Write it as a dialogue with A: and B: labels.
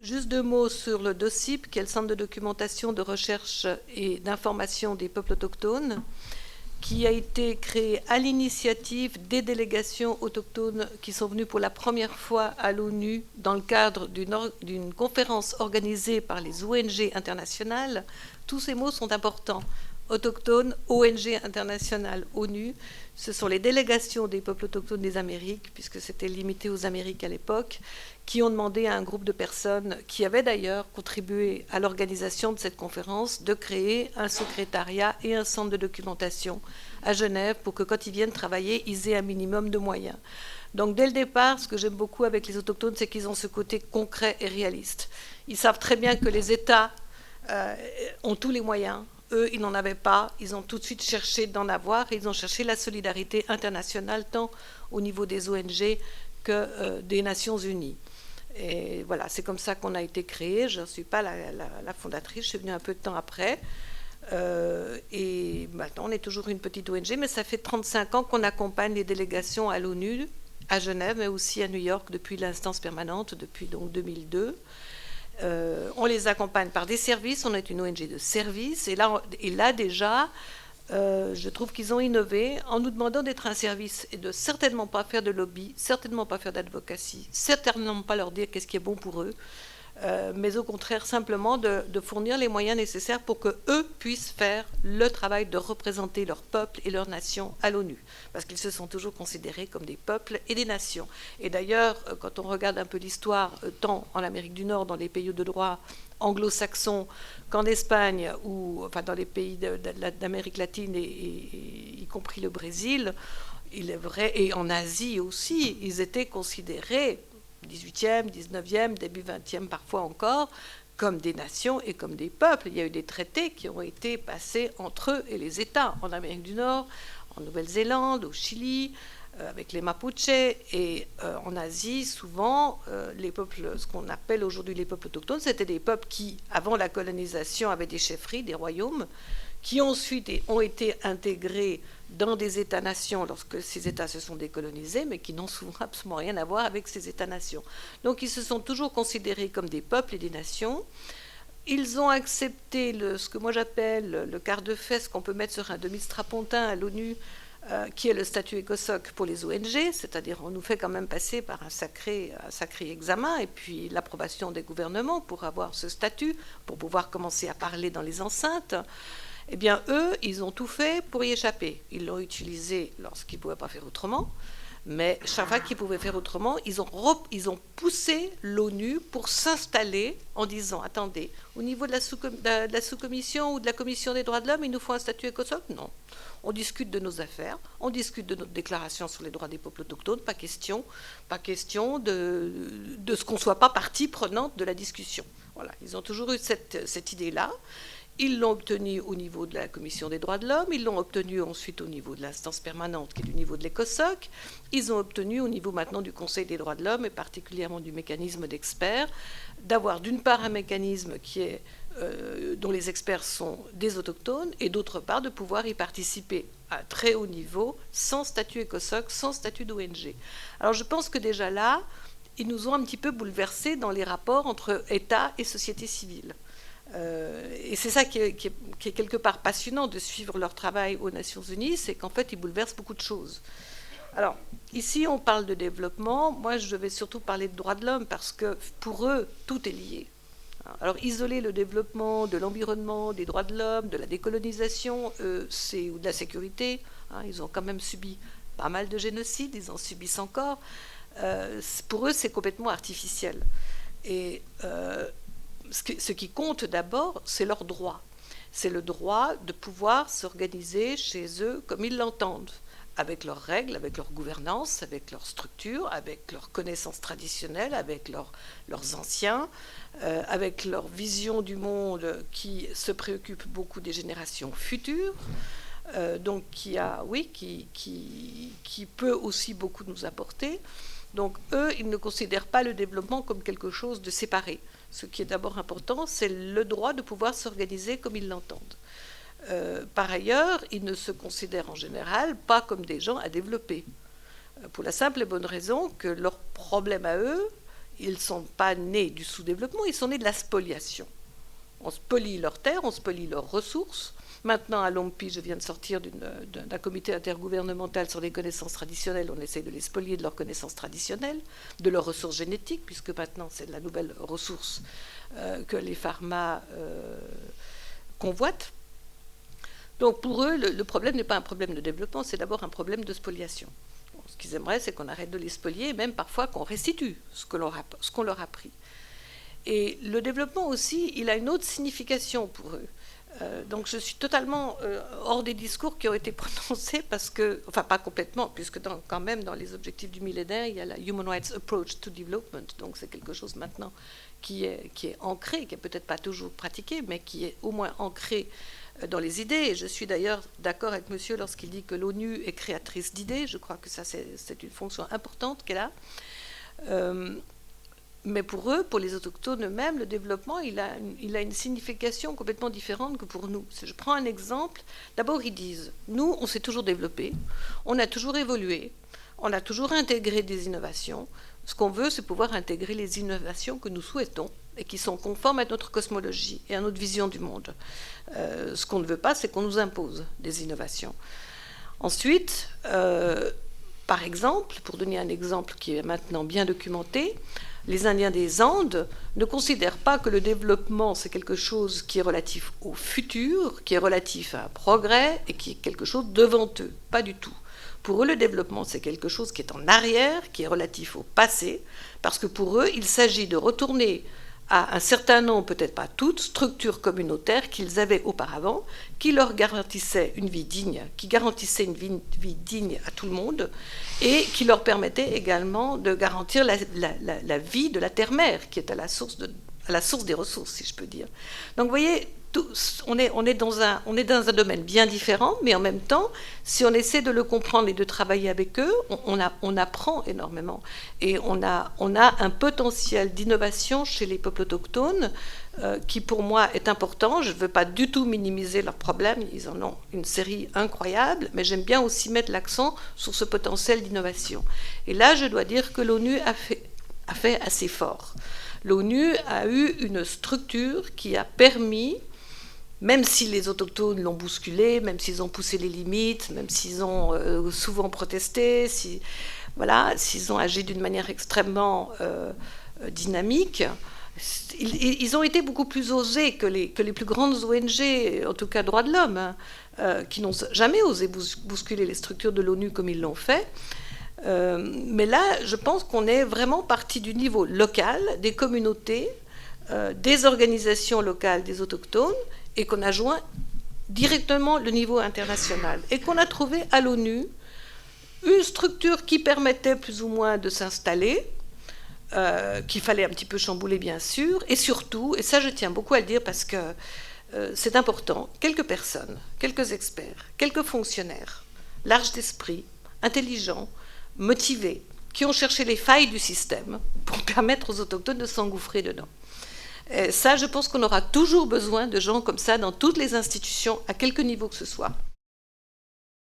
A: Juste deux mots sur le DOCIP, qui est le Centre de documentation, de recherche et d'information des peuples autochtones, qui a été créé à l'initiative des délégations autochtones qui sont venues pour la première fois à l'ONU dans le cadre d'une conférence organisée par les ONG internationales. Tous ces mots sont importants. Autochtones, ONG internationale, ONU, ce sont les délégations des peuples autochtones des Amériques, puisque c'était limité aux Amériques à l'époque, qui ont demandé à un groupe de personnes qui avaient d'ailleurs contribué à l'organisation de cette conférence de créer un secrétariat et un centre de documentation à Genève pour que quand ils viennent travailler, ils aient un minimum de moyens. Donc dès le départ, ce que j'aime beaucoup avec les autochtones, c'est qu'ils ont ce côté concret et réaliste. Ils savent très bien que les États ont tous les moyens. Eux, ils n'en avaient pas. Ils ont tout de suite cherché d'en avoir. Ils ont cherché la solidarité internationale, tant au niveau des ONG que des Nations Unies. Et voilà, c'est comme ça qu'on a été créé. Je ne suis pas la fondatrice, je suis venue un peu de temps après. Et maintenant, on est toujours une petite ONG, mais ça fait 35 ans qu'on accompagne les délégations à l'ONU, à Genève, mais aussi à New York depuis l'instance permanente, depuis donc 2002. On les accompagne par des services, on est une ONG de services, et là déjà, je trouve qu'ils ont innové en nous demandant d'être un service et de certainement pas faire de lobby, certainement pas faire d'advocacy, certainement pas leur dire qu'est-ce qui est bon pour eux, mais au contraire simplement de fournir les moyens nécessaires pour qu'eux puissent faire le travail de représenter leur peuple et leur nation à l'ONU, parce qu'ils se sont toujours considérés comme des peuples et des nations. Et d'ailleurs, quand on regarde un peu l'histoire, tant en Amérique du Nord, dans les pays de droit anglo-saxons, qu'en Espagne, ou enfin dans les pays d'Amérique latine, y compris le Brésil, il est vrai, et en Asie aussi, ils étaient considérés 18e, 19e, début 20e parfois encore, comme des nations et comme des peuples. Il y a eu des traités qui ont été passés entre eux et les États, en Amérique du Nord, en Nouvelle-Zélande, au Chili, avec les Mapuches, et en Asie, souvent, les peuples, ce qu'on appelle aujourd'hui les peuples autochtones, c'était des peuples qui, avant la colonisation, avaient des chefferies, des royaumes, qui ensuite ont été intégrés dans des États-nations lorsque ces États se sont décolonisés, mais qui n'ont souvent absolument rien à voir avec ces États-nations. Donc ils se sont toujours considérés comme des peuples et des nations. Ils ont accepté ce que moi j'appelle le quart de fesse qu'on peut mettre sur un demi-strapontin à l'ONU, qui est le statut ECOSOC pour les ONG, c'est-à-dire on nous fait quand même passer par un sacré examen et puis l'approbation des gouvernements pour avoir ce statut, pour pouvoir commencer à parler dans les enceintes. Eh bien, eux, ils ont tout fait pour y échapper. Ils l'ont utilisé lorsqu'ils ne pouvaient pas faire autrement, mais chaque fois qu'ils pouvaient faire autrement, ils ont poussé l'ONU pour s'installer en disant, attendez, au niveau de la sous-commission ou de la commission des droits de l'homme, il nous faut un statut ECOSOC? Non. On discute de nos affaires, on discute de notre déclaration sur les droits des peuples autochtones, pas question de ce qu'on ne soit pas partie prenante de la discussion. Voilà, ils ont toujours eu cette idée-là. Ils l'ont obtenu au niveau de la Commission des droits de l'homme, ils l'ont obtenu ensuite au niveau de l'instance permanente qui est du niveau de l'ECOSOC, ils ont obtenu au niveau maintenant du Conseil des droits de l'homme et particulièrement du mécanisme d'experts, d'avoir d'une part un mécanisme dont les experts sont des autochtones et d'autre part de pouvoir y participer à très haut niveau, sans statut ECOSOC, sans statut d'ONG. Alors je pense que déjà là, ils nous ont un petit peu bouleversés dans les rapports entre État et société civile. Et c'est ça qui est quelque part passionnant de suivre leur travail aux Nations Unies, c'est qu'en fait, ils bouleversent beaucoup de choses. Alors, ici, on parle de développement. Moi, je vais surtout parler de droits de l'homme parce que pour eux, tout est lié. Alors, isoler le développement de l'environnement, des droits de l'homme, de la décolonisation, ou de la sécurité, ils ont quand même subi pas mal de génocides, ils en subissent encore. Pour eux, c'est complètement artificiel. Et ce qui compte d'abord, c'est leur droit. C'est le droit de pouvoir s'organiser chez eux comme ils l'entendent, avec leurs règles, avec leur gouvernance, avec leur structure, avec leurs connaissances traditionnelles, avec leurs anciens, avec leur vision du monde qui se préoccupe beaucoup des générations futures, donc qui peut aussi beaucoup nous apporter. Donc eux, ils ne considèrent pas le développement comme quelque chose de séparé. Ce qui est d'abord important, c'est le droit de pouvoir s'organiser comme ils l'entendent. Par ailleurs, ils ne se considèrent en général pas comme des gens à développer, pour la simple et bonne raison que leurs problèmes à eux, ils ne sont pas nés du sous-développement, ils sont nés de la spoliation. On spolie leurs terres, on spolie leurs ressources. Maintenant, à Lompi, je viens de sortir d'un comité intergouvernemental sur les connaissances traditionnelles. On essaie de les spolier de leurs connaissances traditionnelles, de leurs ressources génétiques, puisque maintenant, c'est la nouvelle ressource que les pharma convoitent. Donc, pour eux, le problème n'est pas un problème de développement, c'est d'abord un problème de spoliation. Bon, ce qu'ils aimeraient, c'est qu'on arrête de les spolier, et même parfois qu'on restitue ce qu'on leur a pris. Et le développement aussi, il a une autre signification pour eux. Donc je suis totalement hors des discours qui ont été prononcés parce que, enfin pas complètement, puisque quand même dans les objectifs du millénaire, il y a la Human Rights Approach to Development, donc c'est quelque chose maintenant qui est ancré, qui n'est peut-être pas toujours pratiqué, mais qui est au moins ancré dans les idées. Et je suis d'ailleurs d'accord avec monsieur lorsqu'il dit que l'ONU est créatrice d'idées. Je crois que ça c'est une fonction importante qu'elle a. Mais pour eux, pour les autochtones eux-mêmes, le développement, il a une signification complètement différente que pour nous. Si je prends un exemple, d'abord ils disent, nous, on s'est toujours développé, on a toujours évolué, on a toujours intégré des innovations. Ce qu'on veut, c'est pouvoir intégrer les innovations que nous souhaitons et qui sont conformes à notre cosmologie et à notre vision du monde. Ce qu'on ne veut pas, c'est qu'on nous impose des innovations. Ensuite, par exemple, pour donner un exemple qui est maintenant bien documenté, les Indiens des Andes ne considèrent pas que le développement, c'est quelque chose qui est relatif au futur, qui est relatif à un progrès et qui est quelque chose devant eux. Pas du tout. Pour eux, le développement, c'est quelque chose qui est en arrière, qui est relatif au passé, parce que pour eux, il s'agit de retourner à un certain nombre, peut-être pas toutes, structures communautaires qu'ils avaient auparavant, qui leur garantissaient une vie digne, qui garantissaient une vie digne à tout le monde, et qui leur permettaient également de garantir la vie de la terre-mère, qui est à la source des ressources, si je peux dire. Donc vous voyez, on est dans un domaine bien différent, mais en même temps, si on essaie de le comprendre et de travailler avec eux, on apprend énormément. Et on a un potentiel d'innovation chez les peuples autochtones qui, pour moi, est important. Je ne veux pas du tout minimiser leurs problèmes. Ils en ont une série incroyable, mais j'aime bien aussi mettre l'accent sur ce potentiel d'innovation. Et là, je dois dire que l'ONU a fait assez fort. L'ONU a eu une structure qui a permis, même si les autochtones l'ont bousculé, même s'ils ont poussé les limites, même s'ils ont souvent protesté, s'ils ont agi d'une manière extrêmement dynamique, ils ont été beaucoup plus osés que les plus grandes ONG, en tout cas droits de l'homme, qui n'ont jamais osé bousculer les structures de l'ONU comme ils l'ont fait. Mais là, je pense qu'on est vraiment parti du niveau local, des communautés, des organisations locales des autochtones, et qu'on a joint directement le niveau international. Et qu'on a trouvé à l'ONU une structure qui permettait plus ou moins de s'installer, qu'il fallait un petit peu chambouler bien sûr, et surtout, et ça je tiens beaucoup à le dire parce que c'est important, quelques personnes, quelques experts, quelques fonctionnaires, larges d'esprit, intelligents, motivés, qui ont cherché les failles du système pour permettre aux autochtones de s'engouffrer dedans. Et ça, je pense qu'on aura toujours besoin de gens comme ça dans toutes les institutions, à quelque niveau que ce soit.